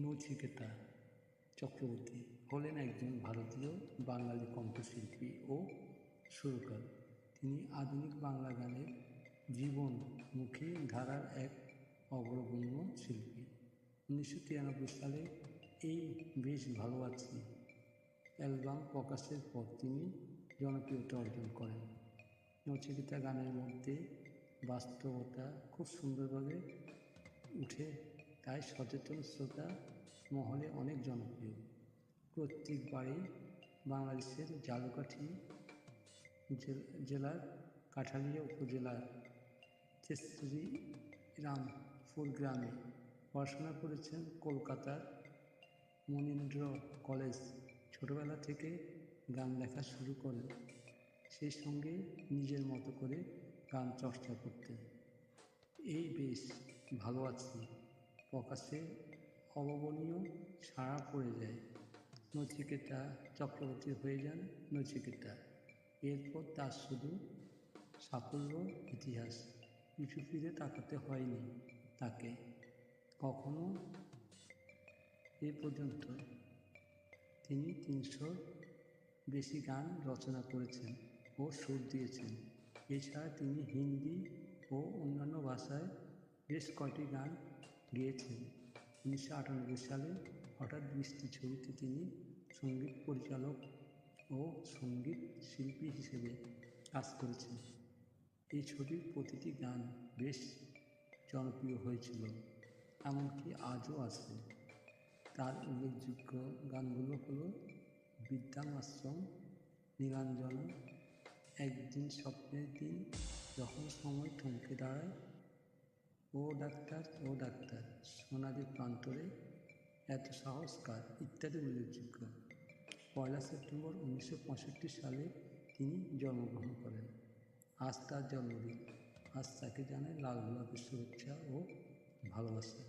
নচিকেতা চক্রবর্তী হলেন একজন ভারতীয় বাঙালি কণ্ঠশিল্পী ও সুরকার। তিনি আধুনিক বাংলা গানের জীবনমুখী ধারার এক অগ্রগণ্য শিল্পী। 1993 সালে এই বেশ ভালো আছি অ্যালবাম প্রকাশের পর তিনি জনপ্রিয়তা অর্জন করেন। নচিকেতা গানের মধ্যে বাস্তবতা খুব সুন্দরভাবে উঠে, তাই সচেতন শ্রোতা মহলে অনেক জনপ্রিয়। প্রত্যেক বাড়ি বাংলাদেশের ঝালকাঠি জেলার কাঠালিয়া উপজেলার শ্রীরামপুর গ্রামে পড়াশোনা করেছেন কলকাতার মনীন্দ্র কলেজ। ছোটবেলা থেকে গান লেখা শুরু করেন, সেই সঙ্গে নিজের মতো করে গান চর্চা করতেন। এই বেশ ভালো আছি প্রকাশে অভাবনীয় সাড়া পড়ে যায়। নচিকেতা চক্রবর্তী হয়ে যান নচিকেতা। এরপর তার শুধু সাফল্য ইতিহাস, পিছু ফিরে তাকাতে হয়নি তাকে কখনো। এ পর্যন্ত তিনি 300 বেশি গান রচনা করেছেন ও সুর দিয়েছেন। এছাড়া তিনি হিন্দি ও অন্যান্য ভাষায় বেশ কয়েকটি গান গেয়েছেন। 1998 সালে হঠাৎ বৃষ্টি ছবিতে তিনি সঙ্গীত পরিচালক ও সঙ্গীত শিল্পী হিসেবে কাজ করেছেন। এই ছবির প্রতিটি গান বেশ জনপ্রিয় হয়েছিল, এমনকি আজও আছে। তার উল্লেখযোগ্য গানগুলো হলো বৃদ্ধাশ্রম, নীলাঞ্জন, একদিন স্বপ্নের দিন, যখন সময় থমকে দাঁড়ায়, ও ডাক্তার ও ডাক্তার, সোনালি প্রান্তরে, এত সাহস কার ইত্যাদি উল্লেখযোগ্য। 1 সেপ্টেম্বর 1965 সালে তিনি জন্মগ্রহণ করেন। আজ তার জন্মদিন। আজ তাকে জানাই লাল গোলাপের শুভেচ্ছা ও ভালোবাসা।